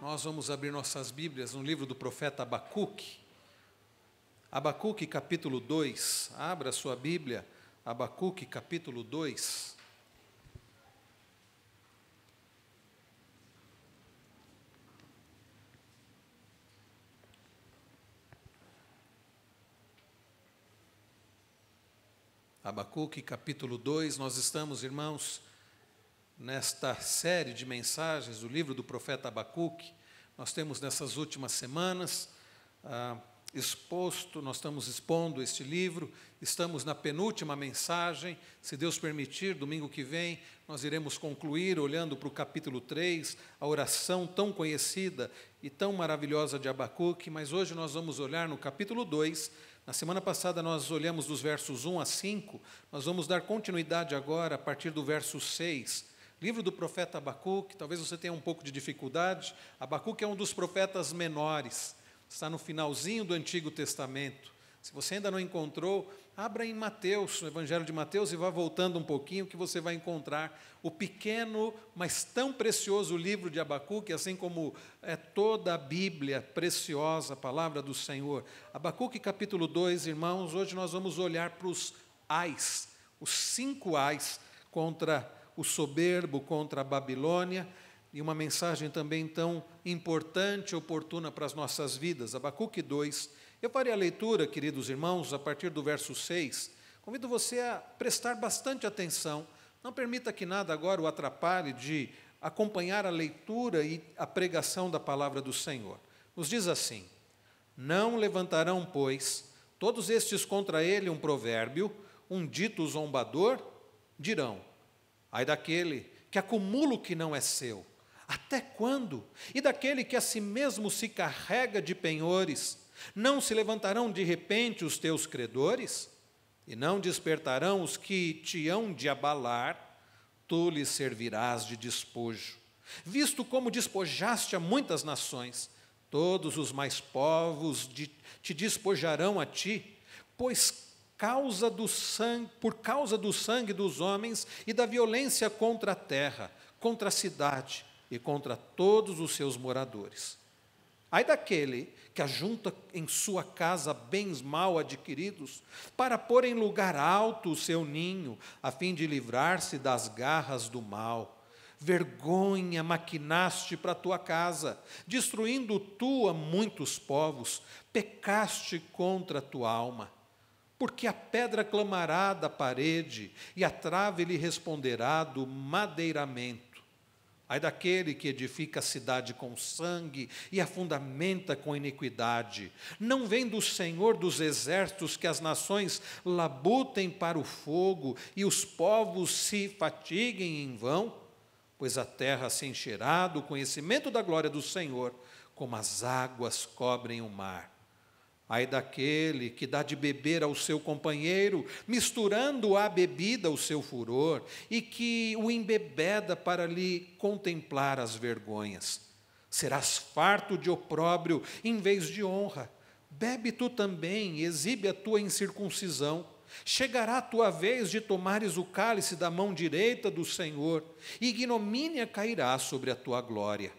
Nós vamos abrir nossas Bíblias no livro do profeta Abacuque. Abacuque, capítulo 2. Abra a sua Bíblia, Abacuque, capítulo 2. Abacuque, capítulo 2, nós estamos, irmãos, nesta série de mensagens do livro do profeta Abacuque. Nós temos nessas últimas semanas nós estamos expondo este livro, estamos na penúltima mensagem. Se Deus permitir, domingo que vem, nós iremos concluir olhando para o capítulo 3, a oração tão conhecida e tão maravilhosa de Abacuque, mas hoje nós vamos olhar no capítulo 2. Na semana passada nós olhamos dos versos 1 a 5, nós vamos dar continuidade agora a partir do verso 6. Livro do profeta Abacuque, talvez você tenha um pouco de dificuldade. Abacuque é um dos profetas menores, está no finalzinho do Antigo Testamento. Se você ainda não encontrou, abra em Mateus, no Evangelho de Mateus, e vá voltando um pouquinho, que você vai encontrar o pequeno, mas tão precioso livro de Abacuque, assim como é toda a Bíblia preciosa, a palavra do Senhor. Abacuque capítulo 2, irmãos, hoje nós vamos olhar para os ais, os 5 ais contra o soberbo, contra a Babilônia, e uma mensagem também tão importante e oportuna para as nossas vidas. Abacuque 2. Eu farei a leitura, queridos irmãos, a partir do verso 6. Convido você a prestar bastante atenção. Não permita que nada agora o atrapalhe de acompanhar a leitura e a pregação da palavra do Senhor. Nos diz assim: não levantarão, pois, todos estes contra ele um provérbio, um dito zombador, dirão: ai daquele que acumula o que não é seu, até quando? E daquele que a si mesmo se carrega de penhores, não se levantarão de repente os teus credores? E não despertarão os que te hão de abalar? Tu lhes servirás de despojo. Visto como despojaste a muitas nações, todos os mais povos te despojarão a ti, pois por causa do sangue dos homens e da violência contra a terra, contra a cidade e contra todos os seus moradores. Ai daquele que ajunta em sua casa bens mal adquiridos, para pôr em lugar alto o seu ninho, a fim de livrar-se das garras do mal. Vergonha maquinaste para a tua casa, destruindo tu a muitos povos, pecaste contra a tua alma. Porque a pedra clamará da parede, e a trave lhe responderá do madeiramento. Ai daquele que edifica a cidade com sangue e a fundamenta com iniquidade. Não vem do Senhor dos exércitos que as nações labutem para o fogo e os povos se fatiguem em vão? Pois a terra se encherá do conhecimento da glória do Senhor, como as águas cobrem o mar. Ai daquele que dá de beber ao seu companheiro, misturando à bebida o seu furor, e que o embebeda para lhe contemplar as vergonhas. Serás farto de opróbrio em vez de honra. Bebe tu também, exibe a tua incircuncisão. Chegará a tua vez de tomares o cálice da mão direita do Senhor, e ignomínia cairá sobre a tua glória.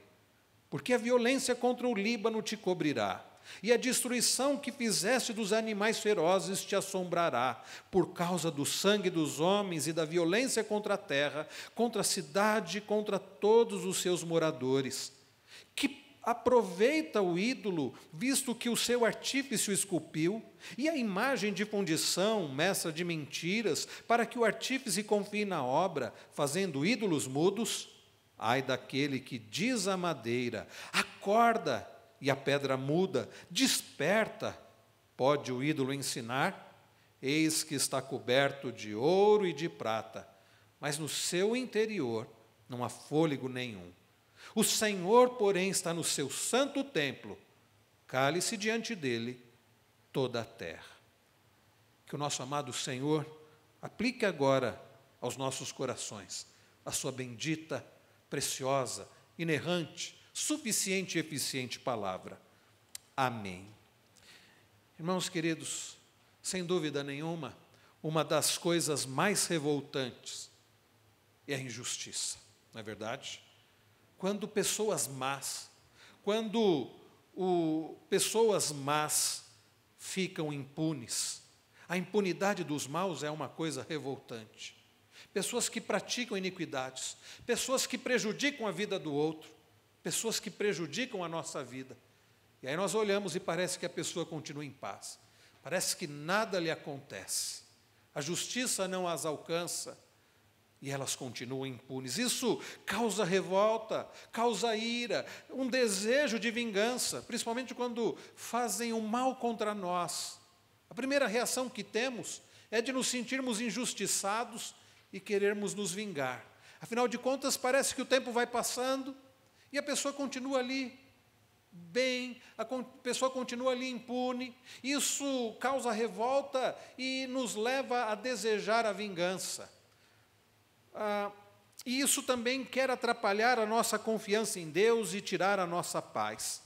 Porque a violência contra o Líbano te cobrirá, e a destruição que fizeste dos animais ferozes te assombrará, por causa do sangue dos homens e da violência contra a terra, contra a cidade e contra todos os seus moradores. Que aproveita o ídolo, visto que o seu artífice o esculpiu, e a imagem de fundição, mestra de mentiras, para que o artífice confie na obra, fazendo ídolos mudos? Ai daquele que diz à madeira: acorda, e a pedra muda, desperta. Pode o ídolo ensinar? Eis que está coberto de ouro e de prata, mas no seu interior não há fôlego nenhum. O Senhor, porém, está no seu santo templo, cale-se diante dele toda a terra. Que o nosso amado Senhor aplique agora aos nossos corações a sua bendita, preciosa, inerrante, suficiente e eficiente palavra. Amém. Irmãos queridos, sem dúvida nenhuma, uma das coisas mais revoltantes é a injustiça, não é verdade? Quando pessoas más, quando pessoas más ficam impunes. A impunidade dos maus é uma coisa revoltante. Pessoas que praticam iniquidades, pessoas que prejudicam a vida do outro, pessoas que prejudicam a nossa vida. E aí nós olhamos e parece que a pessoa continua em paz. Parece que nada lhe acontece. A justiça não as alcança e elas continuam impunes. Isso causa revolta, causa ira, um desejo de vingança, principalmente quando fazem o mal contra nós. A primeira reação que temos é de nos sentirmos injustiçados e querermos nos vingar. Afinal de contas, parece que o tempo vai passando e a pessoa continua ali bem, a pessoa continua ali impune. Isso causa revolta e nos leva a desejar a vingança. E isso também quer atrapalhar a nossa confiança em Deus e tirar a nossa paz.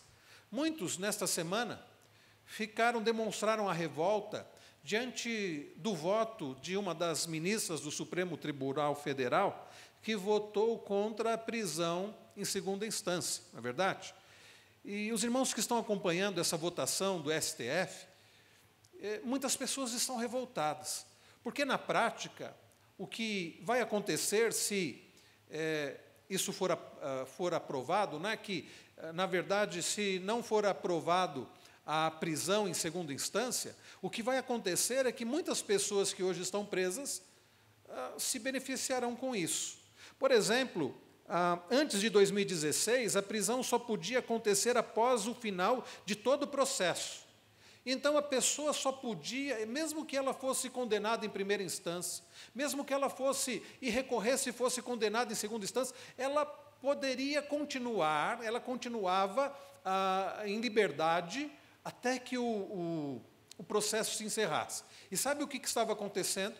Muitos, nesta semana, demonstraram a revolta diante do voto de uma das ministras do Supremo Tribunal Federal, que votou contra a prisão em segunda instância, não é verdade? E os irmãos que estão acompanhando essa votação do STF, muitas pessoas estão revoltadas, porque na prática, o que vai acontecer se isso for aprovado, né, que, na verdade, se não for aprovado a prisão em segunda instância, o que vai acontecer é que muitas pessoas que hoje estão presas se beneficiarão com isso. Por exemplo, antes de 2016, a prisão só podia acontecer após o final de todo o processo. Então, a pessoa só podia, mesmo que ela fosse condenada em primeira instância, mesmo que ela fosse e recorresse e fosse condenada em segunda instância, ela poderia continuar, ela continuava em liberdade até que o processo se encerrasse. E sabe o que estava acontecendo?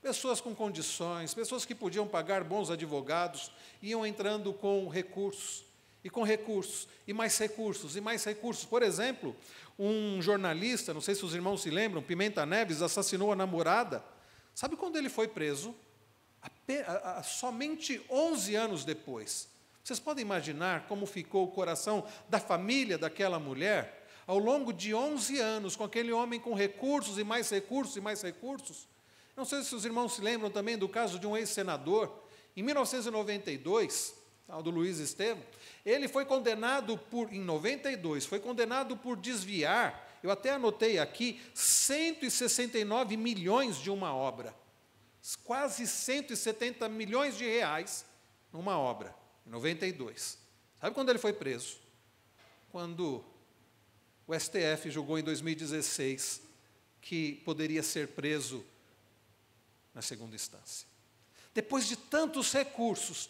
Pessoas com condições, pessoas que podiam pagar bons advogados, iam entrando com recursos, e com recursos, e mais recursos, e mais recursos. Por exemplo, um jornalista, não sei se os irmãos se lembram, Pimenta Neves, assassinou a namorada. Sabe quando ele foi preso? Somente 11 anos depois. Vocês podem imaginar como ficou o coração da família daquela mulher, ao longo de 11 anos, com aquele homem com recursos, e mais recursos, e mais recursos? Não sei se os irmãos se lembram também do caso de um ex-senador, em 1992, do Luiz Estevam. Ele foi condenado em 92, foi condenado por desviar, eu até anotei aqui, 169 milhões de uma obra. Quase 170 milhões de reais numa obra, em 92. Sabe quando ele foi preso? Quando o STF julgou em 2016 que poderia ser preso na segunda instância. Depois de tantos recursos,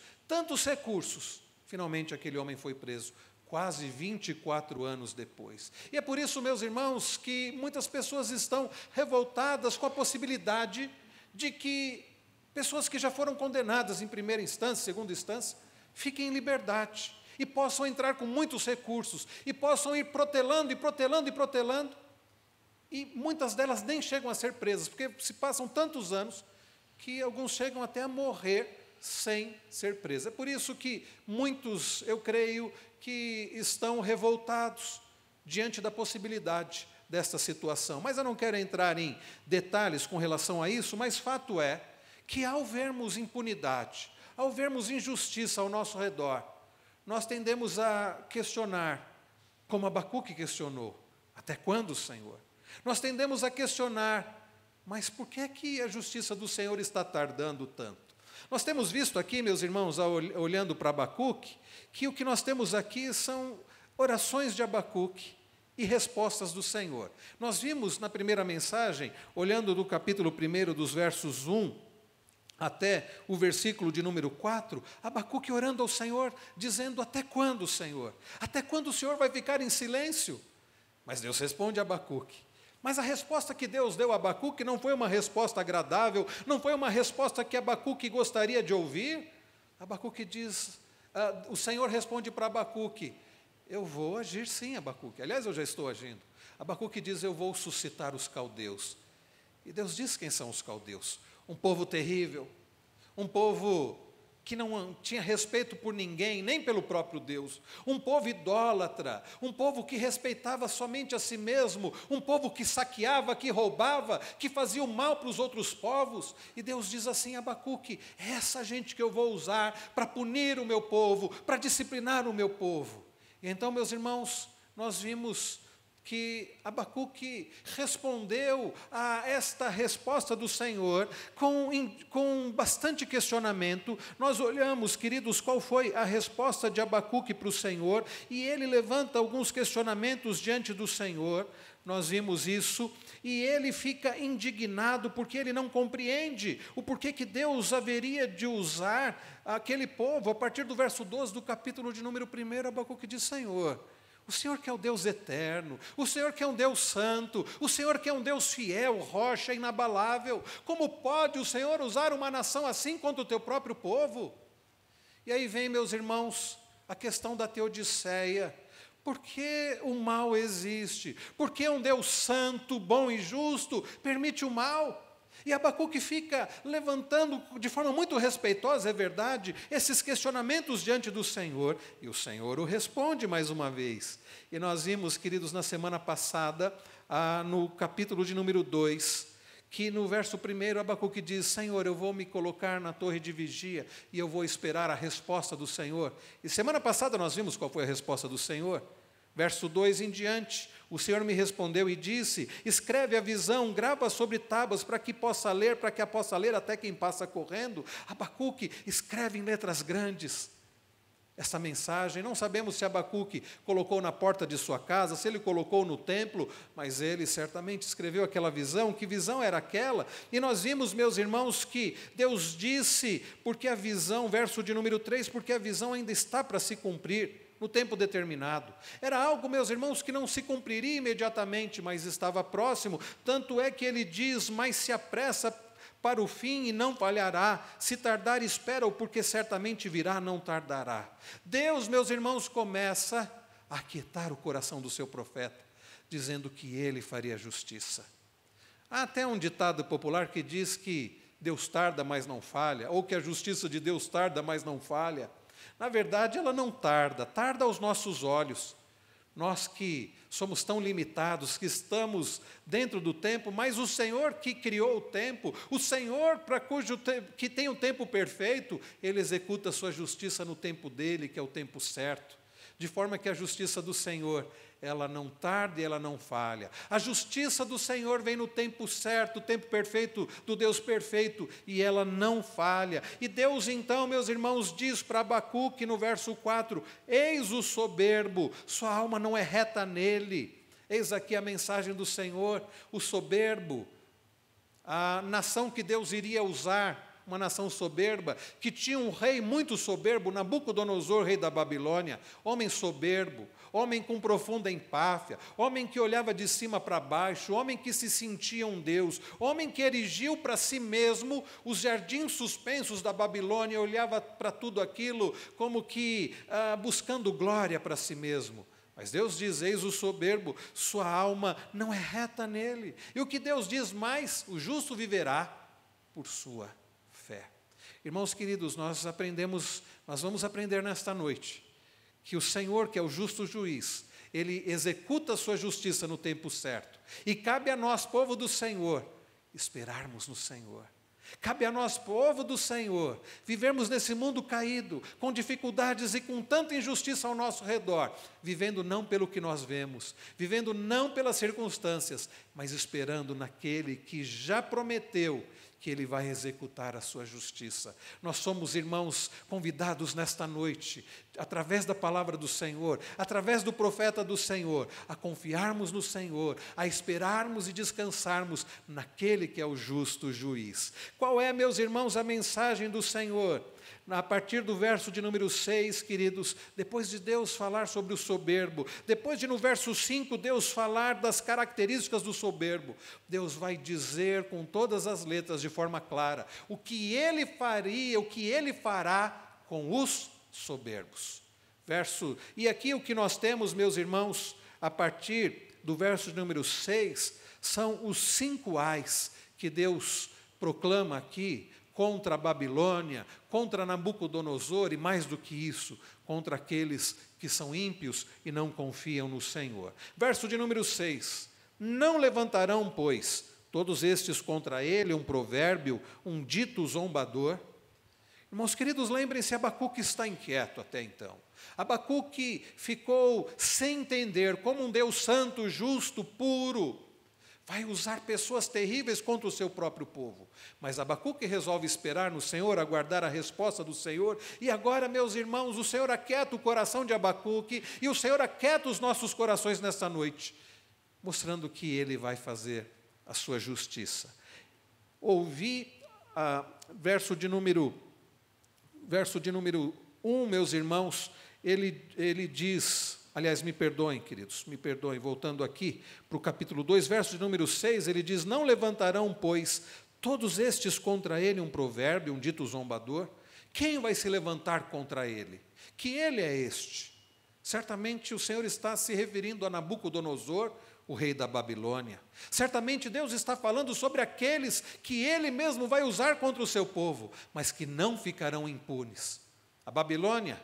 finalmente aquele homem foi preso, quase 24 anos depois. E é por isso, meus irmãos, que muitas pessoas estão revoltadas com a possibilidade de que pessoas que já foram condenadas em primeira instância, segunda instância, fiquem em liberdade e possam entrar com muitos recursos, e possam ir protelando, e protelando, e protelando, e muitas delas nem chegam a ser presas, porque se passam tantos anos que alguns chegam até a morrer sem ser presos. É por isso que muitos, eu creio, que estão revoltados diante da possibilidade desta situação. Mas eu não quero entrar em detalhes com relação a isso, mas fato é que ao vermos impunidade, ao vermos injustiça ao nosso redor, nós tendemos a questionar, como Abacuque questionou: até quando, Senhor? Nós tendemos a questionar: mas por que é que a justiça do Senhor está tardando tanto? Nós temos visto aqui, meus irmãos, olhando para Abacuque, que o que nós temos aqui são orações de Abacuque e respostas do Senhor. Nós vimos na primeira mensagem, olhando do capítulo 1, dos versos 1 até o versículo de número 4, Abacuque orando ao Senhor, dizendo: até quando, Senhor? Até quando o Senhor vai ficar em silêncio? Mas Deus responde a Abacuque. Mas a resposta que Deus deu a Abacuque não foi uma resposta agradável, não foi uma resposta que Abacuque gostaria de ouvir. Abacuque diz, o Senhor responde para Abacuque: eu vou agir sim, Abacuque. Aliás, eu já estou agindo. Abacuque diz: eu vou suscitar os caldeus. E Deus diz quem são os caldeus: um povo terrível, um povo que não tinha respeito por ninguém, nem pelo próprio Deus, um povo idólatra, um povo que respeitava somente a si mesmo, um povo que saqueava, que roubava, que fazia o mal para os outros povos. E Deus diz assim a Abacuque: é essa gente que eu vou usar para punir o meu povo, para disciplinar o meu povo. E então, meus irmãos, nós vimos que Abacuque respondeu a esta resposta do Senhor com bastante questionamento. Nós olhamos, queridos, qual foi a resposta de Abacuque para o Senhor, e ele levanta alguns questionamentos diante do Senhor. Nós vimos isso, e ele fica indignado porque ele não compreende o porquê que Deus haveria de usar aquele povo. A partir do verso 12 do capítulo de número 1, Abacuque diz: Senhor, o Senhor que é o Deus eterno, o Senhor que é um Deus santo, o Senhor que é um Deus fiel, rocha inabalável, como pode o Senhor usar uma nação assim contra o teu próprio povo? E aí vem, meus irmãos, a questão da teodiceia. Por que o mal existe? Por que um Deus santo, bom e justo permite o mal? E Abacuque fica levantando de forma muito respeitosa, é verdade, esses questionamentos diante do Senhor, e o Senhor o responde mais uma vez. E nós vimos, queridos, na semana passada, no capítulo de número 2, que no verso 1 Abacuque diz: Senhor, eu vou me colocar na torre de vigia e eu vou esperar a resposta do Senhor. E semana passada nós vimos qual foi a resposta do Senhor. Verso 2 em diante: o Senhor me respondeu e disse: escreve a visão, grava sobre tábuas para que a possa ler até quem passa correndo. Abacuque escreve em letras grandes essa mensagem. Não sabemos se Abacuque colocou na porta de sua casa, se ele colocou no templo, mas ele certamente escreveu aquela visão. Que visão era aquela? E nós vimos, meus irmãos, que Deus disse, porque a visão, verso de número 3, porque a visão ainda está para se cumprir no tempo determinado. Era algo, meus irmãos, que não se cumpriria imediatamente, mas estava próximo. Tanto é que ele diz: mas se apressa para o fim e não falhará. Se tardar, espera-o, porque certamente virá, não tardará. Deus, meus irmãos, começa a aquietar o coração do seu profeta, dizendo que ele faria justiça. Há até um ditado popular que diz que Deus tarda, mas não falha, ou que a justiça de Deus tarda, mas não falha. Na verdade, ela não tarda, tarda aos nossos olhos. Nós que somos tão limitados, que estamos dentro do tempo, mas o Senhor que criou o tempo, o Senhor que tem o tempo perfeito, Ele executa a sua justiça no tempo dEle, que é o tempo certo. De forma que a justiça do Senhor, ela não tarda e ela não falha. A justiça do Senhor vem no tempo certo, o tempo perfeito do Deus perfeito, e ela não falha. E Deus então, meus irmãos, diz para Abacuque no verso 4, eis o soberbo, sua alma não é reta nele. Eis aqui a mensagem do Senhor, o soberbo, a nação que Deus iria usar, uma nação soberba, que tinha um rei muito soberbo, Nabucodonosor, rei da Babilônia, homem soberbo, homem com profunda empáfia, homem que olhava de cima para baixo, homem que se sentia um Deus, homem que erigiu para si mesmo os jardins suspensos da Babilônia, olhava para tudo aquilo como que buscando glória para si mesmo. Mas Deus diz, eis o soberbo, sua alma não é reta nele. E o que Deus diz mais, o justo viverá por sua fé. Irmãos queridos, nós vamos aprender nesta noite, que o Senhor, que é o justo juiz, Ele executa a sua justiça no tempo certo. E cabe a nós, povo do Senhor, esperarmos no Senhor. Cabe a nós, povo do Senhor, vivermos nesse mundo caído, com dificuldades e com tanta injustiça ao nosso redor, vivendo não pelo que nós vemos, vivendo não pelas circunstâncias, mas esperando naquele que já prometeu que Ele vai executar a sua justiça. Nós somos, irmãos, convidados nesta noite, através da palavra do Senhor, através do profeta do Senhor, a confiarmos no Senhor, a esperarmos e descansarmos naquele que é o justo juiz. Qual é, meus irmãos, a mensagem do Senhor? A partir do verso de número 6, queridos, depois de Deus falar sobre o soberbo, depois de no verso 5 Deus falar das características do soberbo, Deus vai dizer com todas as letras de forma clara o que Ele faria, o que Ele fará com os soberbos. E aqui o que nós temos, meus irmãos, a partir do verso de número 6, são os 5 ais que Deus proclama aqui contra a Babilônia, contra Nabucodonosor e, mais do que isso, contra aqueles que são ímpios e não confiam no Senhor. Verso de número 6. Não levantarão, pois, todos estes contra ele um provérbio, um dito zombador. Irmãos queridos, lembrem-se, Abacuque está inquieto até então. Abacuque ficou sem entender como um Deus santo, justo, puro, vai usar pessoas terríveis contra o seu próprio povo. Mas Abacuque resolve esperar no Senhor, aguardar a resposta do Senhor. E agora, meus irmãos, o Senhor aquieta o coração de Abacuque e o Senhor aquieta os nossos corações nesta noite, mostrando que Ele vai fazer a sua justiça. Ouvi verso de número 1, meus irmãos, ele diz, aliás, me perdoem, queridos, me perdoem, voltando aqui para o capítulo 2, verso de número 6, ele diz, não levantarão, pois, todos estes contra ele um provérbio, um dito zombador? Quem vai se levantar contra ele? Que ele é este? Certamente o Senhor está se referindo a Nabucodonosor, o rei da Babilônia. Certamente Deus está falando sobre aqueles que Ele mesmo vai usar contra o seu povo, mas que não ficarão impunes. A Babilônia,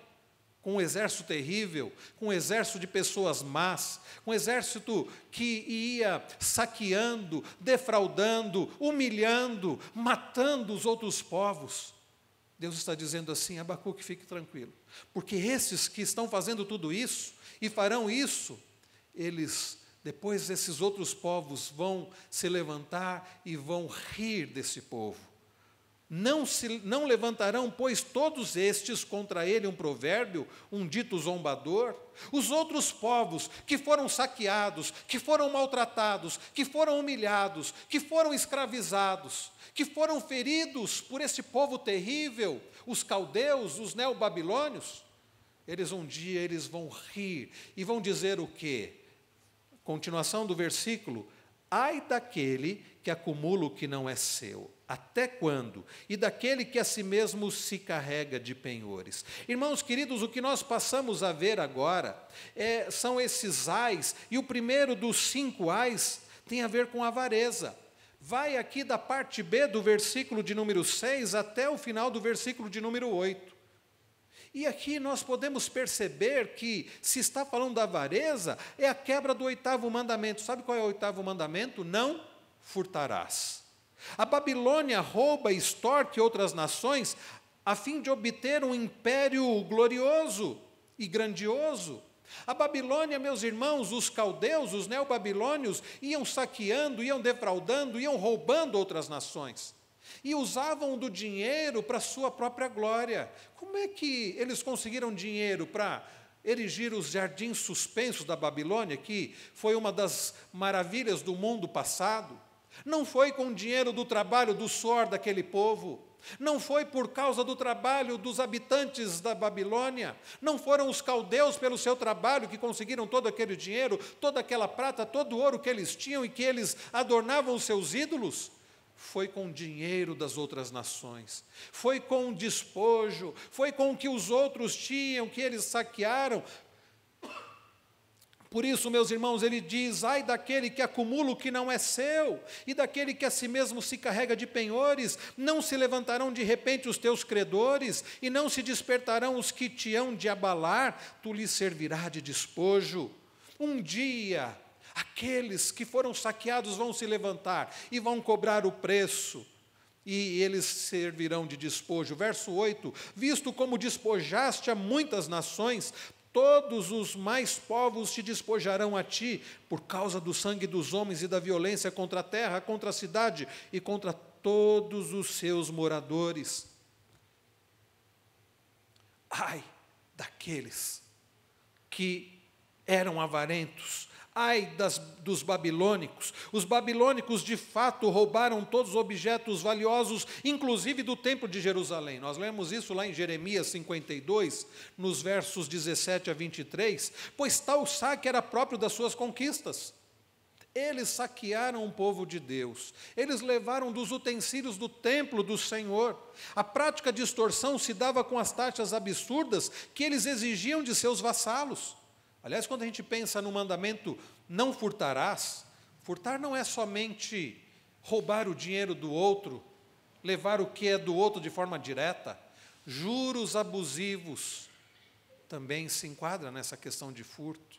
com um exército terrível, com um exército de pessoas más, um exército que ia saqueando, defraudando, humilhando, matando os outros povos. Deus está dizendo assim, Abacuque, fique tranquilo, porque esses que estão fazendo tudo isso, e farão isso, depois esses outros povos vão se levantar e vão rir desse povo. Não levantarão, pois, todos estes contra ele um provérbio, um dito zombador? Os outros povos que foram saqueados, que foram maltratados, que foram humilhados, que foram escravizados, que foram feridos por esse povo terrível, os caldeus, os neobabilônios, um dia eles vão rir e vão dizer o quê? Continuação do versículo, ai daquele que acumula o que não é seu, até quando? E daquele que a si mesmo se carrega de penhores. Irmãos queridos, o que nós passamos a ver agora são esses ais, e o primeiro dos 5 ais tem a ver com avareza. Vai aqui da parte B do versículo de número 6 até o final do versículo de número 8. E aqui nós podemos perceber que, se está falando da avareza, é a quebra do 8º mandamento. Sabe qual é o 8º mandamento? Não furtarás. A Babilônia rouba e extorque outras nações a fim de obter um império glorioso e grandioso. A Babilônia, meus irmãos, os caldeus, os neobabilônios, iam saqueando, iam defraudando, iam roubando outras nações. E usavam do dinheiro para a sua própria glória. Como é que eles conseguiram dinheiro para erigir os jardins suspensos da Babilônia, que foi uma das maravilhas do mundo passado? Não foi com o dinheiro do trabalho, do suor daquele povo. Não foi por causa do trabalho dos habitantes da Babilônia. Não foram os caldeus pelo seu trabalho que conseguiram todo aquele dinheiro, toda aquela prata, todo o ouro que eles tinham e que eles adornavam os seus ídolos. Foi com o dinheiro das outras nações, foi com o despojo, foi com o que os outros tinham, que eles saquearam. Por isso, meus irmãos, ele diz, ai daquele que acumula o que não é seu, e daquele que a si mesmo se carrega de penhores, não se levantarão de repente os teus credores, e não se despertarão os que te hão de abalar, tu lhes servirá de despojo. Um dia, aqueles que foram saqueados vão se levantar e vão cobrar o preço, e eles servirão de despojo. Verso 8, visto como despojaste a muitas nações, todos os mais povos te despojarão a ti, por causa do sangue dos homens e da violência contra a terra, contra a cidade e contra todos os seus moradores. Ai daqueles que eram avarentos, ai dos babilônicos. Os babilônicos, de fato, roubaram todos os objetos valiosos, inclusive do templo de Jerusalém. Nós lemos isso lá em Jeremias 52, nos versos 17 a 23, pois tal saque era próprio das suas conquistas. Eles saquearam o povo de Deus, eles levaram dos utensílios do templo do Senhor. A prática de extorsão se dava com as taxas absurdas que eles exigiam de seus vassalos. Aliás, quando a gente pensa no mandamento não furtarás, furtar não é somente roubar o dinheiro do outro, levar o que é do outro de forma direta. Juros abusivos também se enquadra nessa questão de furto.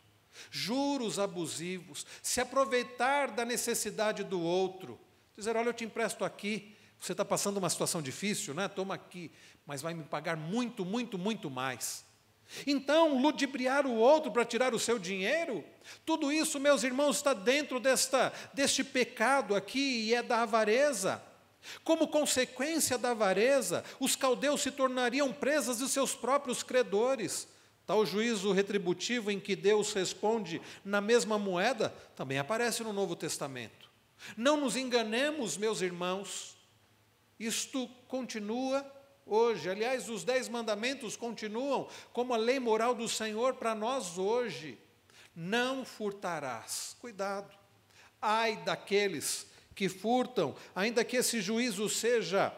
Juros abusivos, se aproveitar da necessidade do outro, dizer, olha, eu te empresto aqui, você está passando uma situação difícil, né? Toma aqui, mas vai me pagar muito, muito, muito mais. Então, ludibriar o outro para tirar o seu dinheiro, tudo isso, meus irmãos, está dentro deste pecado aqui, e é da avareza. Como consequência da avareza, os caldeus se tornariam presas de seus próprios credores. Tal juízo retributivo em que Deus responde na mesma moeda, também aparece no Novo Testamento. Não nos enganemos, meus irmãos, isto continua hoje. Aliás, os 10 mandamentos continuam como a lei moral do Senhor para nós hoje. Não furtarás. Cuidado. Ai daqueles que furtam, ainda que esse juízo seja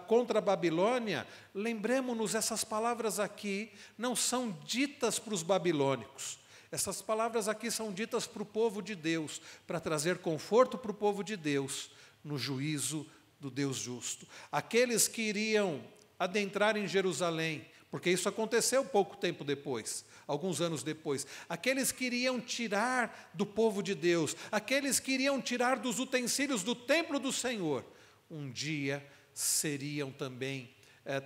contra a Babilônia, lembremos-nos, essas palavras aqui não são ditas para os babilônicos. Essas palavras aqui são ditas para o povo de Deus, para trazer conforto para o povo de Deus no juízo do Deus justo. Aqueles que iriam adentrar em Jerusalém, porque isso aconteceu pouco tempo depois, alguns anos depois. Aqueles que iriam tirar do povo de Deus, aqueles que iriam tirar dos utensílios do templo do Senhor, um dia seriam também,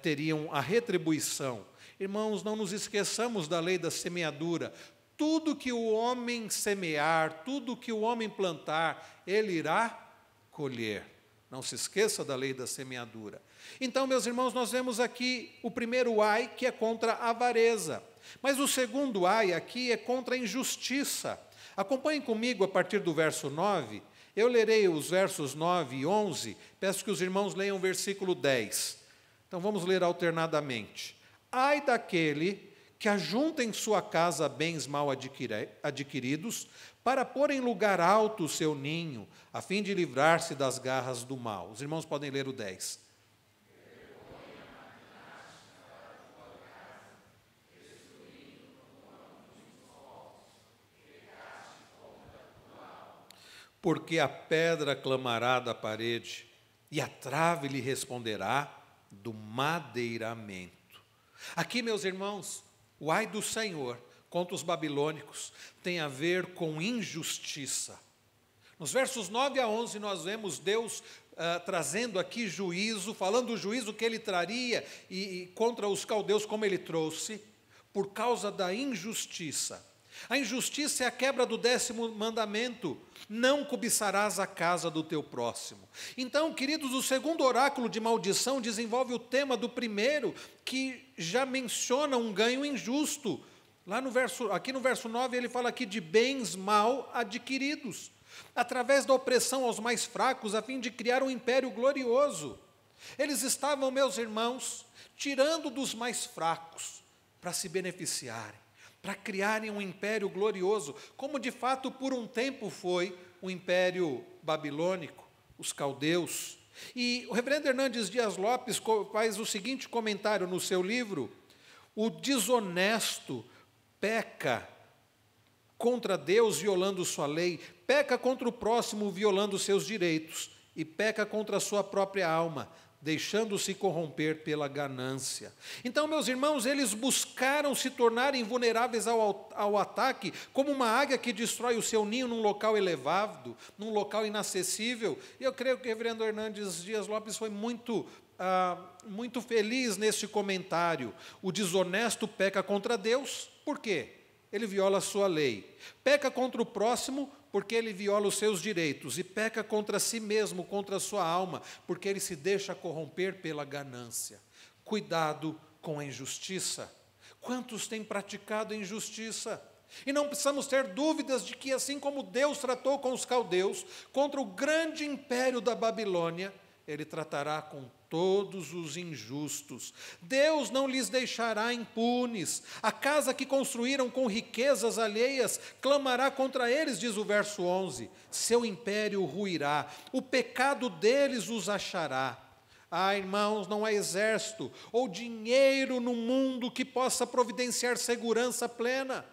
teriam a retribuição. Irmãos, não nos esqueçamos da lei da semeadura. Tudo que o homem semear, tudo que o homem plantar, ele irá colher. Não se esqueça da lei da semeadura. Então, meus irmãos, nós vemos aqui o primeiro ai, que é contra a avareza. Mas o segundo ai aqui é contra a injustiça. Acompanhem comigo a partir do verso 9. Eu lerei os versos 9 e 11. Peço que os irmãos leiam o versículo 10. Então, vamos ler alternadamente. Ai daquele que ajunta em sua casa bens mal adquiridos, para pôr em lugar alto o seu ninho, a fim de livrar-se das garras do mal. Os irmãos podem ler o 10. Porque a pedra clamará da parede, e a trave lhe responderá do madeiramento. Aqui, meus irmãos, o ai do Senhor contra os babilônicos tem a ver com injustiça. Nos versos 9 a 11 nós vemos Deus trazendo aqui juízo, falando do juízo que ele traria e contra os caldeus como ele trouxe, por causa da injustiça. A injustiça é a quebra do 10º mandamento: não cobiçarás a casa do teu próximo. Então, queridos, o segundo oráculo de maldição desenvolve o tema do primeiro, que já menciona um ganho injusto. Aqui no verso 9, ele fala aqui de bens mal adquiridos, através da opressão aos mais fracos, a fim de criar um império glorioso. Eles estavam, meus irmãos, tirando dos mais fracos para se beneficiarem, para criarem um império glorioso, como de fato por um tempo foi o império babilônico, os caldeus. E o reverendo Hernandes Dias Lopes faz o seguinte comentário no seu livro: o desonesto peca contra Deus violando sua lei, peca contra o próximo violando seus direitos, e peca contra a sua própria alma, deixando-se corromper pela ganância. Então, meus irmãos, eles buscaram se tornar invulneráveis ao ataque, como uma águia que destrói o seu ninho num local elevado, num local inacessível. E eu creio que o reverendo Hernandes Dias Lopes foi muito feliz nesse comentário. O desonesto peca contra Deus, por quê? Ele viola a sua lei. Peca contra o próximo, porque ele viola os seus direitos, e peca contra si mesmo, contra a sua alma, porque ele se deixa corromper pela ganância. Cuidado com a injustiça. Quantos têm praticado a injustiça? E não precisamos ter dúvidas de que, assim como Deus tratou com os caldeus, contra o grande império da Babilônia, ele tratará com todos os injustos. Deus não lhes deixará impunes. A casa que construíram com riquezas alheias clamará contra eles, diz o verso 11. Seu império ruirá, o pecado deles os achará. Ah, irmãos, não há exército ou dinheiro no mundo que possa providenciar segurança plena.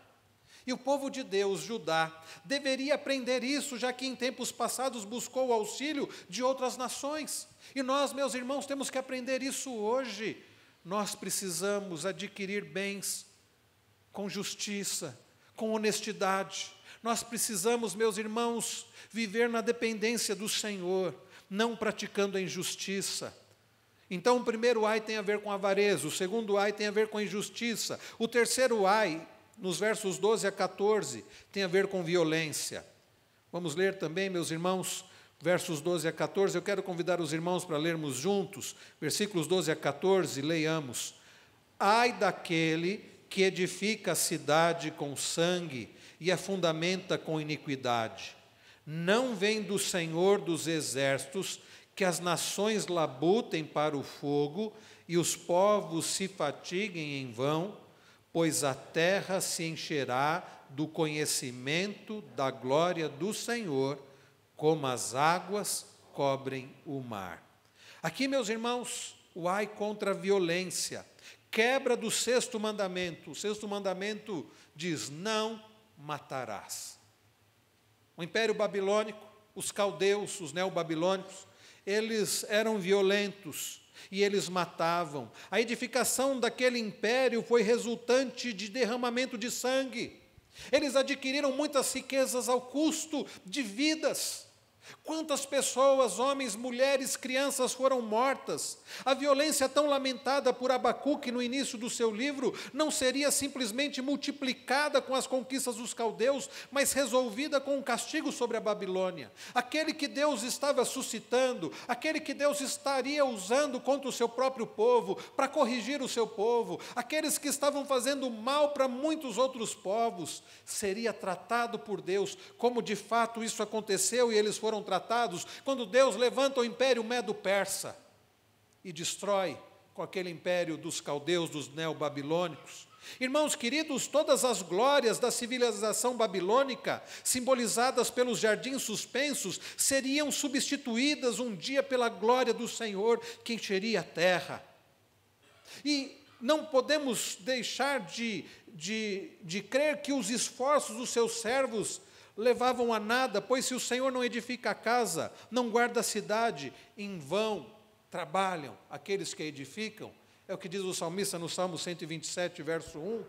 E o povo de Deus, Judá, deveria aprender isso, já que em tempos passados buscou o auxílio de outras nações. E nós, meus irmãos, temos que aprender isso hoje. Nós precisamos adquirir bens com justiça, com honestidade. Nós precisamos, meus irmãos, viver na dependência do Senhor, não praticando a injustiça. Então, o primeiro ai tem a ver com avareza, o segundo ai tem a ver com injustiça, o terceiro ai, nos versos 12 a 14, tem a ver com violência. Vamos ler também, meus irmãos, versos 12 a 14. Eu quero convidar os irmãos para lermos juntos, versículos 12 a 14, leiamos. Ai daquele que edifica a cidade com sangue e a fundamenta com iniquidade. Não vem do Senhor dos exércitos que as nações labutem para o fogo e os povos se fatiguem em vão, pois a terra se encherá do conhecimento da glória do Senhor, como as águas cobrem o mar. Aqui, meus irmãos, o ai contra a violência, quebra do sexto mandamento. O sexto mandamento diz: não matarás. O Império Babilônico, os caldeus, os neobabilônicos, eles eram violentos e eles matavam. A edificação daquele império foi resultante de derramamento de sangue. Eles adquiriram muitas riquezas ao custo de vidas. Quantas pessoas, homens, mulheres, crianças foram mortas? A violência tão lamentada por Abacuque no início do seu livro não seria simplesmente multiplicada com as conquistas dos caldeus, mas resolvida com um castigo sobre a Babilônia. Aquele que Deus estava suscitando, aquele que Deus estaria usando contra o seu próprio povo, para corrigir o seu povo, aqueles que estavam fazendo mal para muitos outros povos, seria tratado por Deus, como de fato isso aconteceu e eles foram tratados, quando Deus levanta o império medo-persa e destrói com aquele império dos caldeus, dos neobabilônicos. Irmãos queridos, todas as glórias da civilização babilônica, simbolizadas pelos jardins suspensos, seriam substituídas um dia pela glória do Senhor, que encheria a terra. E não podemos deixar de crer que os esforços dos seus servos levavam a nada, pois se o Senhor não edifica a casa, não guarda a cidade, em vão trabalham aqueles que a edificam. É o que diz o salmista no Salmo 127, verso 1.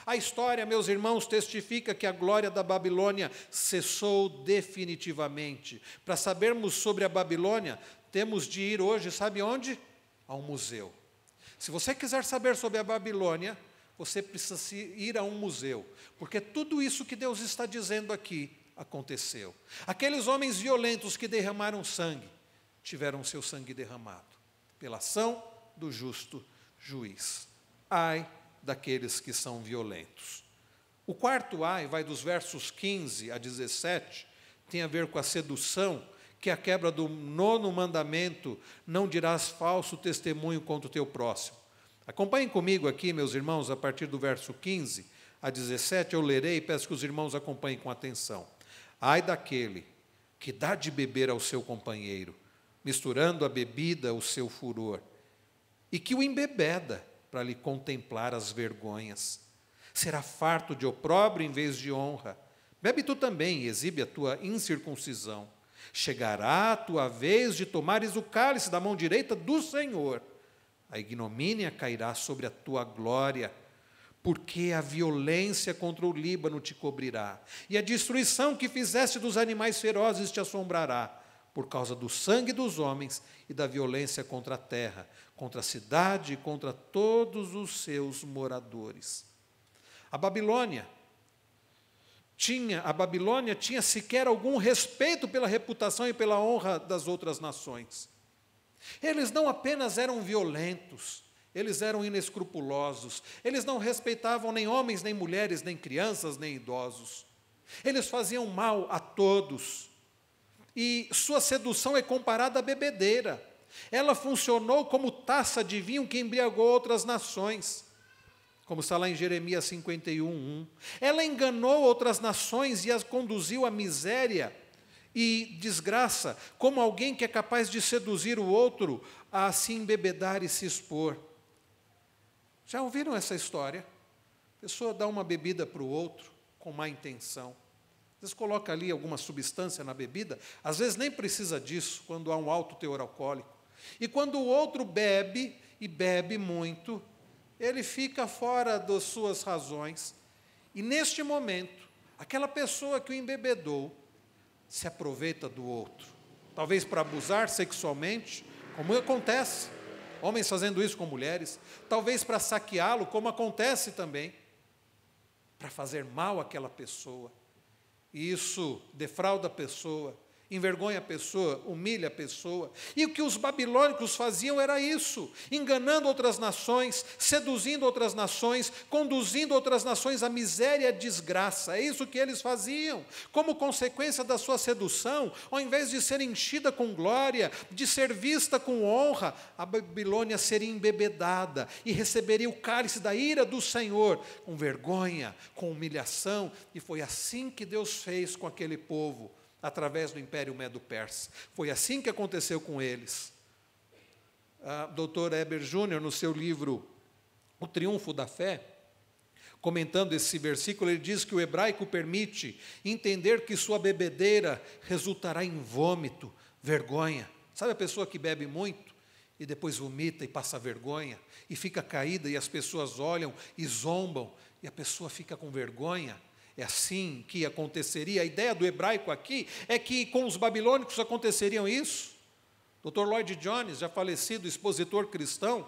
A história, meus irmãos, testifica que a glória da Babilônia cessou definitivamente. Para sabermos sobre a Babilônia, temos de ir hoje, sabe onde? A um museu. Se você quiser saber sobre a Babilônia, você precisa ir a um museu, porque tudo isso que Deus está dizendo aqui aconteceu. Aqueles homens violentos que derramaram sangue, tiveram seu sangue derramado, pela ação do justo juiz. Ai daqueles que são violentos. O quarto ai vai dos versos 15 a 17, tem a ver com a sedução, que é a quebra do 9º mandamento: não dirás falso testemunho contra o teu próximo. Acompanhem comigo aqui, meus irmãos, a partir do verso 15 a 17, eu lerei e peço que os irmãos acompanhem com atenção. Ai daquele que dá de beber ao seu companheiro, misturando a bebida o seu furor, e que o embebeda para lhe contemplar as vergonhas. Será farto de opróbrio em vez de honra. Bebe tu também e exibe a tua incircuncisão. Chegará a tua vez de tomares o cálice da mão direita do Senhor. A ignomínia cairá sobre a tua glória, porque a violência contra o Líbano te cobrirá, e a destruição que fizeste dos animais ferozes te assombrará, por causa do sangue dos homens e da violência contra a terra, contra a cidade e contra todos os seus moradores. A Babilônia tinha sequer algum respeito pela reputação e pela honra das outras nações. Eles não apenas eram violentos, eles eram inescrupulosos, eles não respeitavam nem homens, nem mulheres, nem crianças, nem idosos. Eles faziam mal a todos. E sua sedução é comparada à bebedeira. Ela funcionou como taça de vinho que embriagou outras nações, como está lá em Jeremias 51:1. Ela enganou outras nações e as conduziu à miséria e desgraça, como alguém que é capaz de seduzir o outro a se embebedar e se expor. Já ouviram essa história? A pessoa dá uma bebida para o outro, com má intenção. Às vezes coloca ali alguma substância na bebida, às vezes nem precisa disso, quando há um alto teor alcoólico. E quando o outro bebe, e bebe muito, ele fica fora das suas razões. E neste momento, aquela pessoa que o embebedou se aproveita do outro. Talvez para abusar sexualmente, como acontece, homens fazendo isso com mulheres. Talvez para saqueá-lo, como acontece também. Para fazer mal àquela pessoa. E isso defrauda a pessoa, envergonha a pessoa, humilha a pessoa. E o que os babilônicos faziam era isso, enganando outras nações, seduzindo outras nações, conduzindo outras nações à miséria e à desgraça. É isso que eles faziam. Como consequência da sua sedução, ao invés de ser enchida com glória, de ser vista com honra, a Babilônia seria embebedada e receberia o cálice da ira do Senhor, com vergonha, com humilhação. E foi assim que Deus fez com aquele povo, através do Império Medo-Persa. Foi assim que aconteceu com eles. Dr. Heber Júnior, no seu livro O Triunfo da Fé, comentando esse versículo, ele diz que o hebraico permite entender que sua bebedeira resultará em vômito, vergonha. Sabe a pessoa que bebe muito e depois vomita e passa vergonha, e fica caída e as pessoas olham e zombam, e a pessoa fica com vergonha? É assim que aconteceria. A ideia do hebraico aqui é que com os babilônicos aconteceriam isso. Dr. Lloyd Jones, já falecido expositor cristão,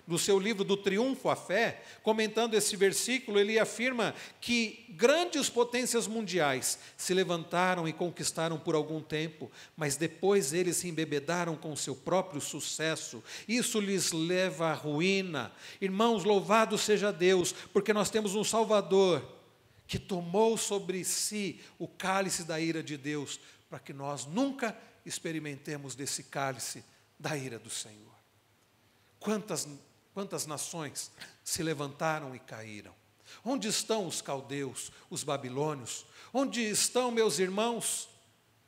no seu livro do Triunfo à Fé, comentando esse versículo, ele afirma que grandes potências mundiais se levantaram e conquistaram por algum tempo, mas depois eles se embebedaram com o seu próprio sucesso. Isso lhes leva à ruína. Irmãos, louvado seja Deus, porque nós temos um Salvador que tomou sobre si o cálice da ira de Deus, para que nós nunca experimentemos desse cálice da ira do Senhor. Quantas nações se levantaram e caíram? Onde estão os caldeus, os babilônios? Onde estão, meus irmãos?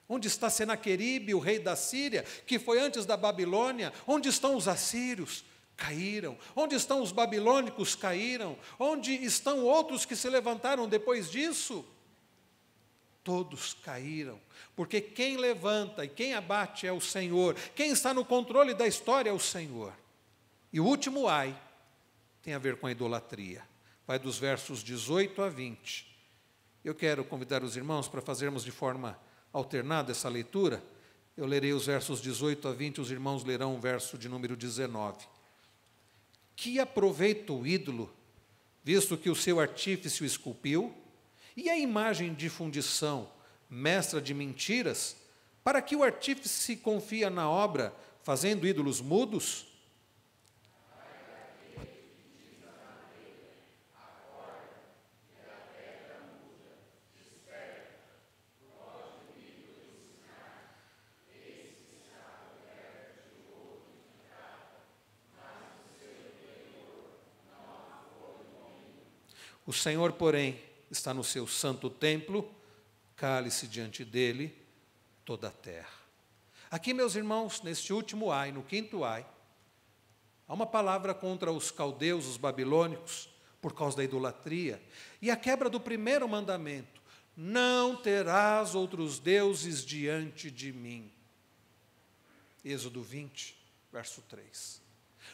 Onde está Senaqueribe, o rei da Síria, que foi antes da Babilônia? Onde estão os assírios? Caíram. Onde estão os babilônicos? Caíram. Onde estão outros que se levantaram depois disso? Todos caíram, porque quem levanta e quem abate é o Senhor, quem está no controle da história é o Senhor. E o último ai tem a ver com a idolatria, vai dos versos 18 a 20. Eu quero convidar os irmãos para fazermos de forma alternada essa leitura. Eu lerei os versos 18 a 20, os irmãos lerão o verso de número 19. Que aproveita o ídolo, visto que o seu artífice o esculpiu, e a imagem de fundição, mestra de mentiras, para que o artífice confia na obra, fazendo ídolos mudos? O Senhor, porém, está no seu santo templo, cale-se diante dele toda a terra. Aqui, meus irmãos, neste último ai, no quinto ai, há uma palavra contra os caldeus, os babilônicos, por causa da idolatria, e a quebra do primeiro mandamento: não terás outros deuses diante de mim. Êxodo 20, verso 3.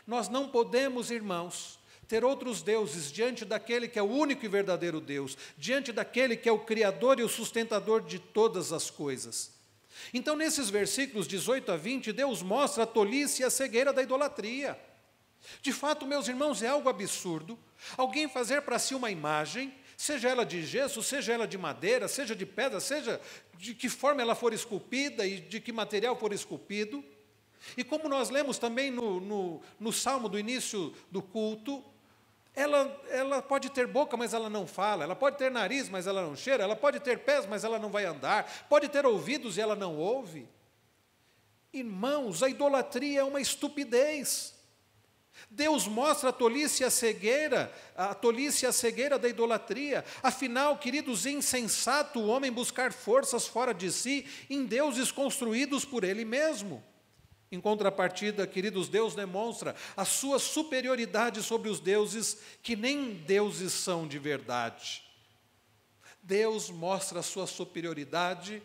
Nós não podemos, irmãos, ter outros deuses diante daquele que é o único e verdadeiro Deus, diante daquele que é o Criador e o sustentador de todas as coisas. Então, nesses versículos 18 a 20, Deus mostra a tolice e a cegueira da idolatria. De fato, meus irmãos, é algo absurdo alguém fazer para si uma imagem, seja ela de gesso, seja ela de madeira, seja de pedra, seja de que forma ela for esculpida e de que material for esculpido. E como nós lemos também no salmo do início do culto, ela pode ter boca, mas ela não fala, ela pode ter nariz, mas ela não cheira, ela pode ter pés, mas ela não vai andar, pode ter ouvidos e ela não ouve. Irmãos, a idolatria é uma estupidez. Deus mostra a tolice e a cegueira da idolatria. Afinal, queridos, é insensato o homem buscar forças fora de si em deuses construídos por ele mesmo. Em contrapartida, queridos, Deus demonstra a sua superioridade sobre os deuses que nem deuses são de verdade. Deus mostra a sua superioridade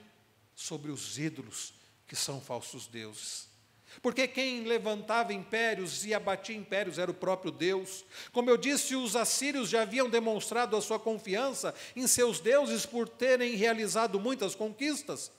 sobre os ídolos, que são falsos deuses. Porque quem levantava impérios e abatia impérios era o próprio Deus. Como eu disse, os assírios já haviam demonstrado a sua confiança em seus deuses por terem realizado muitas conquistas.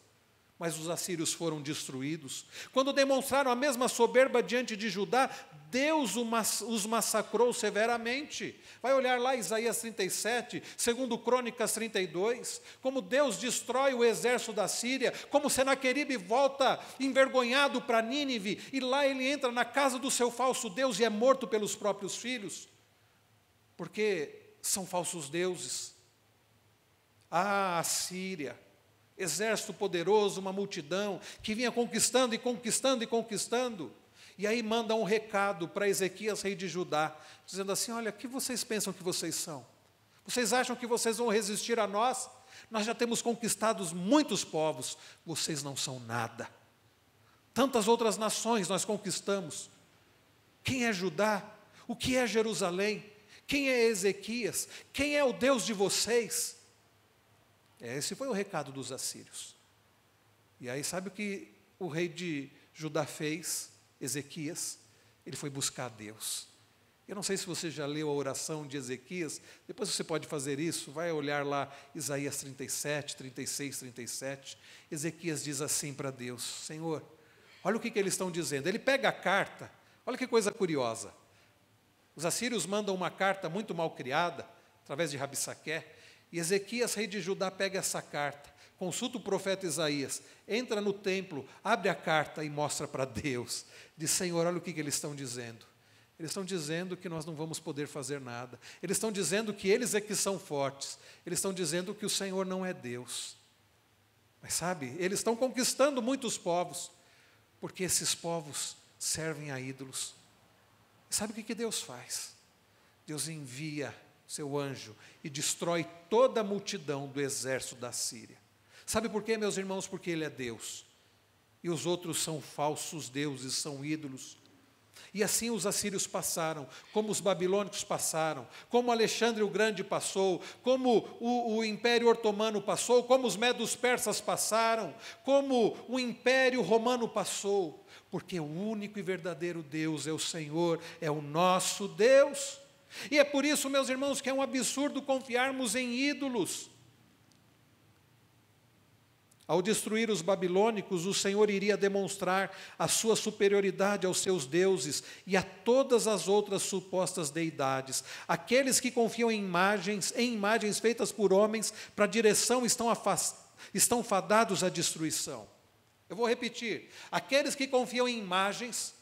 Mas os assírios foram destruídos. Quando demonstraram a mesma soberba diante de Judá, Deus os massacrou severamente. Vai olhar lá Isaías 37, segundo Crônicas 32, como Deus destrói o exército da Síria, como Senaqueribe volta envergonhado para Nínive, e lá ele entra na casa do seu falso Deus e é morto pelos próprios filhos, porque são falsos deuses. A Síria, exército poderoso, uma multidão que vinha conquistando e conquistando e conquistando. E aí manda um recado para Ezequias, rei de Judá, dizendo assim: olha, o que vocês pensam que vocês são? Vocês acham que vocês vão resistir a nós? Nós já temos conquistado muitos povos, vocês não são nada. Tantas outras nações nós conquistamos. Quem é Judá? O que é Jerusalém? Quem é Ezequias? Quem é o Deus de vocês? Esse foi o recado dos assírios. E aí sabe o que o rei de Judá fez, Ezequias? Ele foi buscar a Deus. Eu não sei se você já leu a oração de Ezequias, depois você pode fazer isso, vai olhar lá Isaías 37, 36, 37. Ezequias diz assim para Deus: Senhor, olha o que eles estão dizendo. Ele pega a carta, olha que coisa curiosa. Os assírios mandam uma carta muito mal criada, através de Rabissaqué, e Ezequias, rei de Judá, pega essa carta, consulta o profeta Isaías, entra no templo, abre a carta e mostra para Deus. Diz: Senhor, olha o que eles estão dizendo. Eles estão dizendo que nós não vamos poder fazer nada. Eles estão dizendo que eles é que são fortes. Eles estão dizendo que o Senhor não é Deus. Mas sabe, eles estão conquistando muitos povos, porque esses povos servem a ídolos. E sabe o que Deus faz? Deus envia seu anjo e destrói toda a multidão do exército da Síria. Sabe por quê, meus irmãos? Porque Ele é Deus. E os outros são falsos deuses, são ídolos. E assim os assírios passaram, como os babilônicos passaram, como Alexandre o Grande passou, como o Império Otomano passou, como os medos persas passaram, como o Império Romano passou, porque o único e verdadeiro Deus é o Senhor, é o nosso Deus. E é por isso, meus irmãos, que é um absurdo confiarmos em ídolos. Ao destruir os babilônicos, o Senhor iria demonstrar a sua superioridade aos seus deuses e a todas as outras supostas deidades. Aqueles que confiam em imagens feitas por homens para direção estão fadados à destruição. Eu vou repetir: aqueles que confiam em imagens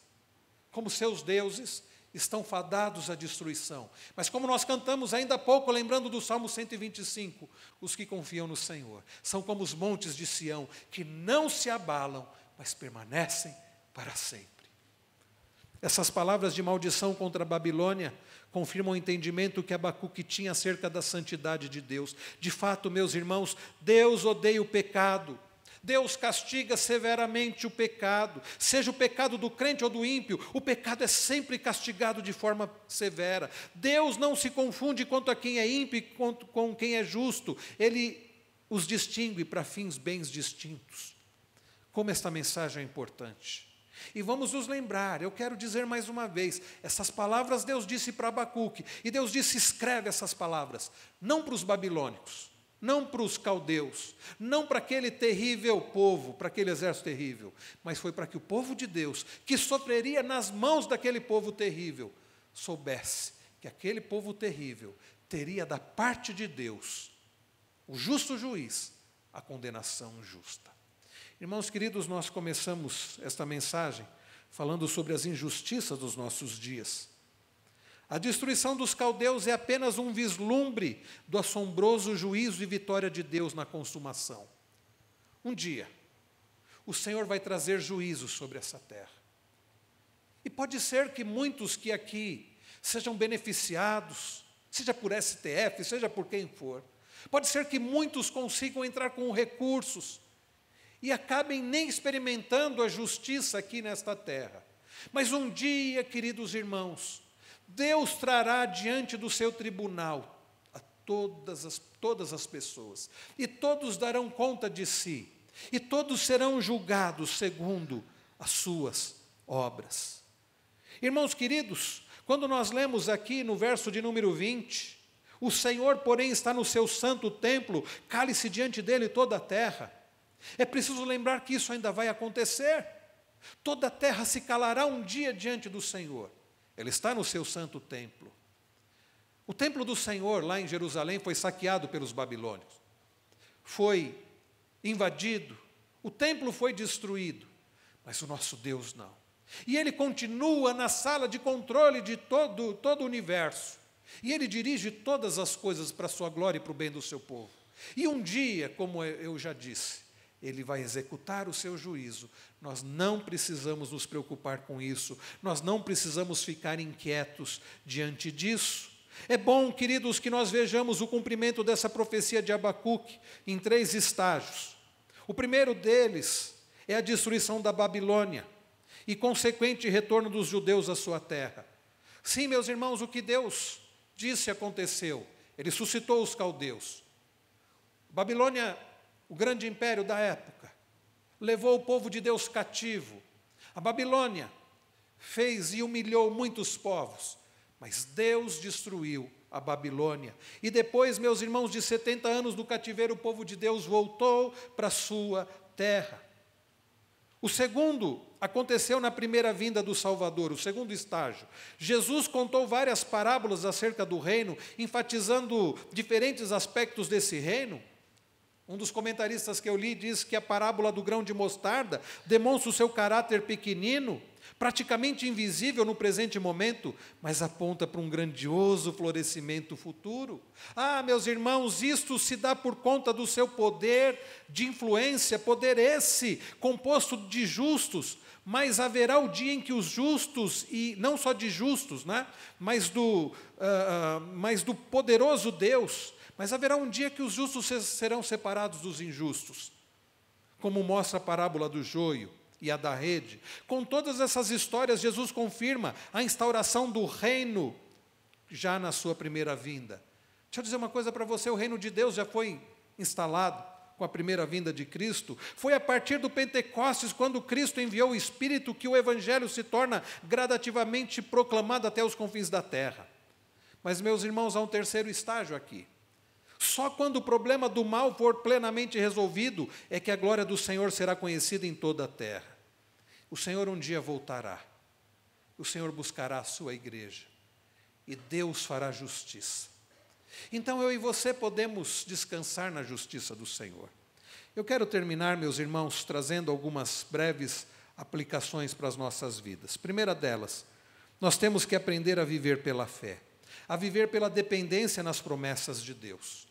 como seus deuses estão fadados à destruição. Mas como nós cantamos ainda há pouco, lembrando do Salmo 125, os que confiam no Senhor são como os montes de Sião, que não se abalam, mas permanecem para sempre. Essas palavras de maldição contra a Babilônia confirmam o entendimento que Abacuque tinha acerca da santidade de Deus. De fato, meus irmãos, Deus odeia o pecado. Deus castiga severamente o pecado, seja o pecado do crente ou do ímpio, o pecado é sempre castigado de forma severa. Deus não se confunde quanto a quem é ímpio e com quem é justo, Ele os distingue para fins bem distintos. Como esta mensagem é importante. E vamos nos lembrar, eu quero dizer mais uma vez, essas palavras Deus disse para Abacuque, e Deus disse: escreve essas palavras, não para os babilônicos, não para os caldeus, não para aquele terrível povo, para aquele exército terrível, mas foi para que o povo de Deus, que sofreria nas mãos daquele povo terrível, soubesse que aquele povo terrível teria da parte de Deus, o justo juiz, a condenação justa. Irmãos queridos, nós começamos esta mensagem falando sobre as injustiças dos nossos dias. A destruição dos caldeus é apenas um vislumbre do assombroso juízo e vitória de Deus na consumação. Um dia, o Senhor vai trazer juízo sobre essa terra. E pode ser que muitos que aqui sejam beneficiados, seja por STF, seja por quem for, pode ser que muitos consigam entrar com recursos e acabem nem experimentando a justiça aqui nesta terra. Mas um dia, queridos irmãos, Deus trará diante do seu tribunal a todas as pessoas, e todos darão conta de si, e todos serão julgados segundo as suas obras. Irmãos queridos, quando nós lemos aqui no verso de número 20, o Senhor, porém, está no seu santo templo, cale-se diante dele toda a terra. É preciso lembrar que isso ainda vai acontecer. Toda a terra se calará um dia diante do Senhor. Ele está no seu santo templo. O templo do Senhor, lá em Jerusalém, foi saqueado pelos babilônios. Foi invadido. O templo foi destruído. Mas o nosso Deus não. E Ele continua na sala de controle de todo o universo. E Ele dirige todas as coisas para a sua glória e para o bem do seu povo. E um dia, como eu já disse, Ele vai executar o seu juízo. Nós não precisamos nos preocupar com isso. Nós não precisamos ficar inquietos diante disso. É bom, queridos, que nós vejamos o cumprimento dessa profecia de Abacuque em 3 estágios. O primeiro deles é a destruição da Babilônia e consequente retorno dos judeus à sua terra. Sim, meus irmãos, o que Deus disse aconteceu. Ele suscitou os caldeus. Babilônia, o grande império da época, levou o povo de Deus cativo. A Babilônia fez e humilhou muitos povos, mas Deus destruiu a Babilônia. E depois, meus irmãos, de 70 anos do cativeiro, o povo de Deus voltou para a sua terra. O segundo aconteceu na primeira vinda do Salvador, o segundo estágio. Jesus contou várias parábolas acerca do reino, enfatizando diferentes aspectos desse reino. Um dos comentaristas que eu li diz que a parábola do grão de mostarda demonstra o seu caráter pequenino, praticamente invisível no presente momento, mas aponta para um grandioso florescimento futuro. Ah, meus irmãos, isto se dá por conta do seu poder de influência, poder esse composto de justos, mas haverá o dia em que os justos, e não só de justos, né, mas do poderoso Deus, mas haverá um dia que os justos serão separados dos injustos, como mostra a parábola do joio e a da rede. Com todas essas histórias, Jesus confirma a instauração do reino já na sua primeira vinda. Deixa eu dizer uma coisa para você, o reino de Deus já foi instalado com a primeira vinda de Cristo. Foi a partir do Pentecostes, quando Cristo enviou o Espírito, que o Evangelho se torna gradativamente proclamado até os confins da terra. Mas, meus irmãos, há um terceiro estágio aqui. Só quando o problema do mal for plenamente resolvido é que a glória do Senhor será conhecida em toda a terra. O Senhor um dia voltará. O Senhor buscará a sua igreja. E Deus fará justiça. Então eu e você podemos descansar na justiça do Senhor. Eu quero terminar, meus irmãos, trazendo algumas breves aplicações para as nossas vidas. Primeira delas, nós temos que aprender a viver pela fé, a viver pela dependência nas promessas de Deus.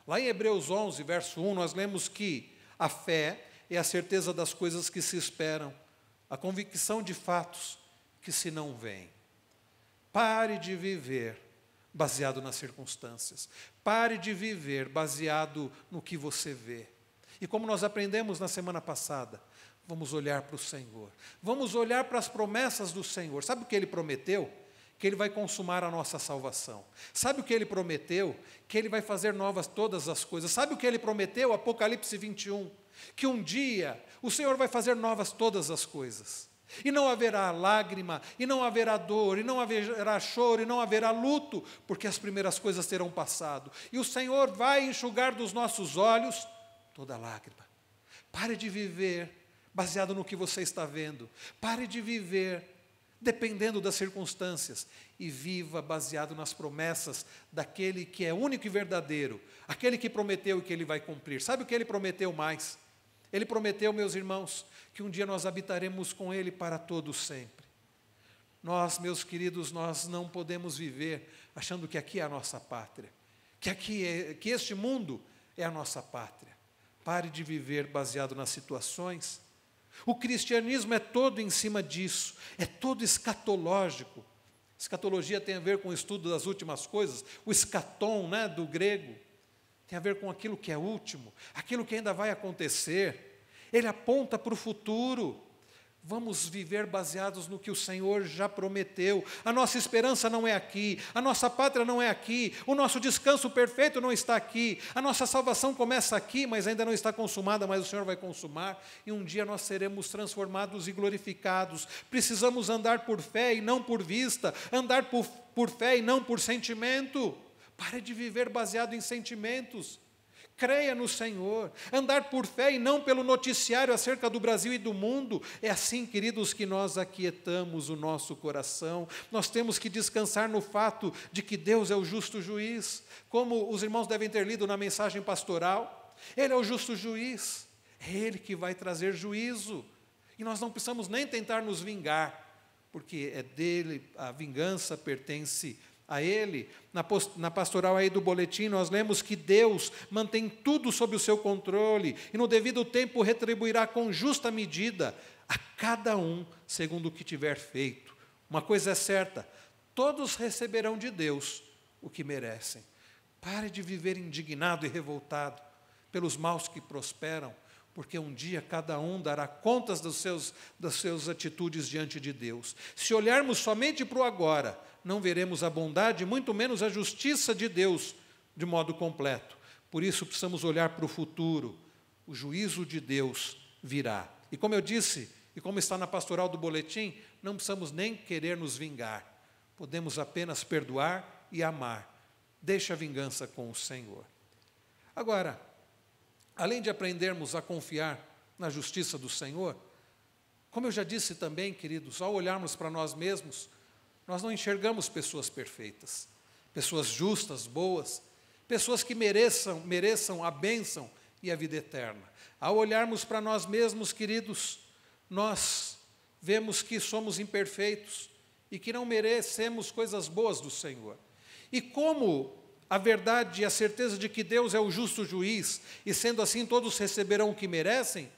Lá em Hebreus 11, verso 1, nós lemos que a fé é a certeza das coisas que se esperam, a convicção de fatos que se não veem. Pare de viver baseado nas circunstâncias. Pare de viver baseado no que você vê. E como nós aprendemos na semana passada, vamos olhar para o Senhor. Vamos olhar para as promessas do Senhor. Sabe o que Ele prometeu? Que Ele vai consumar a nossa salvação. Sabe o que Ele prometeu? Que Ele vai fazer novas todas as coisas. Sabe o que Ele prometeu? Apocalipse 21. Que um dia o Senhor vai fazer novas todas as coisas. E não haverá lágrima, e não haverá dor, e não haverá choro, e não haverá luto, porque as primeiras coisas terão passado. E o Senhor vai enxugar dos nossos olhos toda lágrima. Pare de viver baseado no que você está vendo. Pare de viver dependendo das circunstâncias, e viva baseado nas promessas daquele que é único e verdadeiro, aquele que prometeu e que Ele vai cumprir. Sabe o que Ele prometeu mais? Ele prometeu, meus irmãos, que um dia nós habitaremos com Ele para todo sempre. Nós, meus queridos, nós não podemos viver achando que aqui é a nossa pátria, que este mundo é a nossa pátria. Pare de viver baseado nas situações. O cristianismo é todo em cima disso, é todo escatológico. Escatologia tem a ver com o estudo das últimas coisas, o escatom, né, do grego, tem a ver com aquilo que é último, aquilo que ainda vai acontecer. Ele aponta para o futuro. Vamos viver baseados no que o Senhor já prometeu. A nossa esperança não é aqui, a nossa pátria não é aqui, o nosso descanso perfeito não está aqui, a nossa salvação começa aqui, mas ainda não está consumada, mas o Senhor vai consumar, e um dia nós seremos transformados e glorificados. Precisamos andar por fé e não por vista, andar por fé e não por sentimento. Pare de viver baseado em sentimentos. Creia no Senhor, andar por fé e não pelo noticiário acerca do Brasil e do mundo. É assim, queridos, que nós aquietamos o nosso coração. Nós temos que descansar no fato de que Deus é o justo juiz. Como os irmãos devem ter lido na mensagem pastoral, Ele é o justo juiz, é Ele que vai trazer juízo. E nós não precisamos nem tentar nos vingar, porque é dele, a vingança pertence a Ele. Na pastoral aí do boletim, nós lemos que Deus mantém tudo sob o seu controle e no devido tempo retribuirá com justa medida a cada um segundo o que tiver feito. Uma coisa é certa, todos receberão de Deus o que merecem. Pare de viver indignado e revoltado pelos maus que prosperam, porque um dia cada um dará contas das suas atitudes diante de Deus. Se olharmos somente para o agora, não veremos a bondade, muito menos a justiça de Deus de modo completo. Por isso precisamos olhar para o futuro. O juízo de Deus virá. E como eu disse, e como está na pastoral do boletim, não precisamos nem querer nos vingar. Podemos apenas perdoar e amar. Deixa a vingança com o Senhor. Agora, além de aprendermos a confiar na justiça do Senhor, como eu já disse também, queridos, ao olharmos para nós mesmos, nós não enxergamos pessoas perfeitas, pessoas justas, boas, pessoas que mereçam a bênção e a vida eterna. Ao olharmos para nós mesmos, queridos, nós vemos que somos imperfeitos e que não merecemos coisas boas do Senhor. E como a verdade e a certeza de que Deus é o justo juiz, e sendo assim todos receberão o que merecem,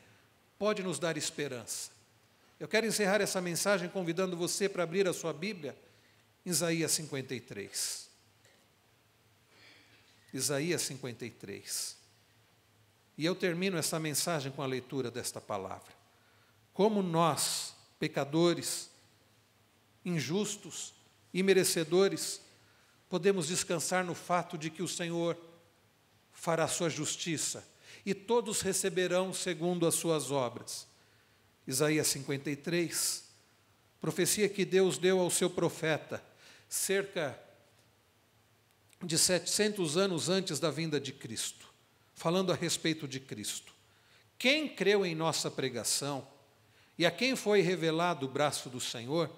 pode nos dar esperança. Eu quero encerrar essa mensagem convidando você para abrir a sua Bíblia, em Isaías 53. Isaías 53. E eu termino essa mensagem com a leitura desta palavra. Como nós, pecadores, injustos e merecedores, podemos descansar no fato de que o Senhor fará sua justiça, e todos receberão segundo as suas obras. Isaías 53, profecia que Deus deu ao seu profeta, cerca de 700 anos antes da vinda de Cristo, falando a respeito de Cristo. Quem creu em nossa pregação, e a quem foi revelado o braço do Senhor,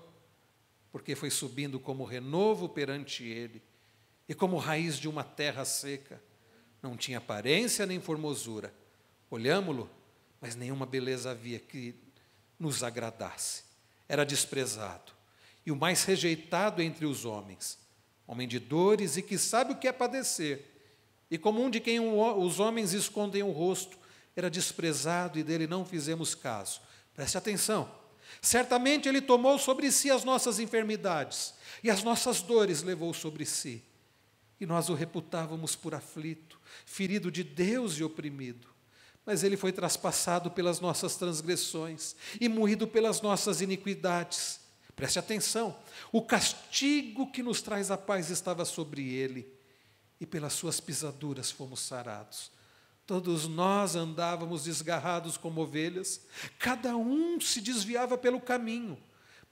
porque foi subindo como renovo perante Ele, e como raiz de uma terra seca, não tinha aparência nem formosura. Olhámo-lo, mas nenhuma beleza havia que nos agradasse. Era desprezado, e o mais rejeitado entre os homens, homem de dores e que sabe o que é padecer, e como um de quem os homens escondem o rosto, era desprezado e dele não fizemos caso. Preste atenção, certamente ele tomou sobre si as nossas enfermidades, e as nossas dores levou sobre si, e nós o reputávamos por aflito, ferido de Deus e oprimido. Mas ele foi traspassado pelas nossas transgressões e moído pelas nossas iniquidades. Preste atenção, o castigo que nos traz a paz estava sobre ele, e pelas suas pisaduras fomos sarados. Todos nós andávamos desgarrados como ovelhas, cada um se desviava pelo caminho,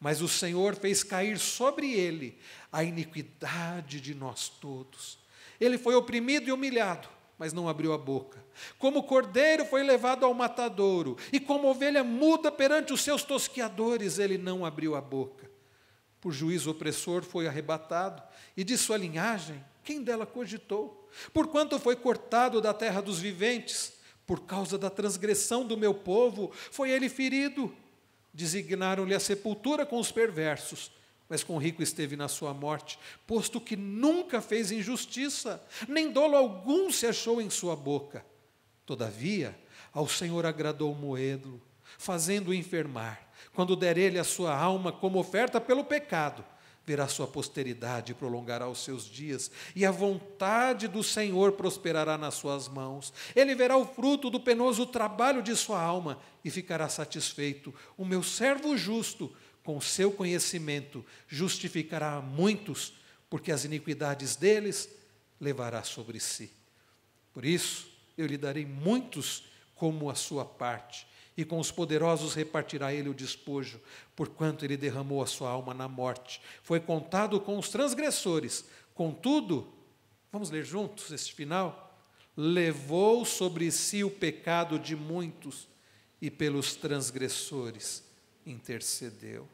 mas o Senhor fez cair sobre ele a iniquidade de nós todos. Ele foi oprimido e humilhado, mas não abriu a boca. Como cordeiro foi levado ao matadouro, e como ovelha muda perante os seus tosquiadores, ele não abriu a boca. Por juízo opressor foi arrebatado, e de sua linhagem, quem dela cogitou? Porquanto foi cortado da terra dos viventes, por causa da transgressão do meu povo, foi ele ferido. Designaram-lhe a sepultura com os perversos, mas com o rico esteve na sua morte, posto que nunca fez injustiça, nem dolo algum se achou em sua boca. Todavia, ao Senhor agradou moê-lo, fazendo-o enfermar, quando der ele a sua alma como oferta pelo pecado, verá sua posteridade e prolongará os seus dias, e a vontade do Senhor prosperará nas suas mãos. Ele verá o fruto do penoso trabalho de sua alma e ficará satisfeito. O meu servo justo, com seu conhecimento, justificará a muitos, porque as iniquidades deles levará sobre si. Por isso, eu lhe darei muitos como a sua parte, e com os poderosos repartirá ele o despojo, porquanto ele derramou a sua alma na morte. Foi contado com os transgressores. Contudo, vamos ler juntos este final? Levou sobre si o pecado de muitos, e pelos transgressores intercedeu.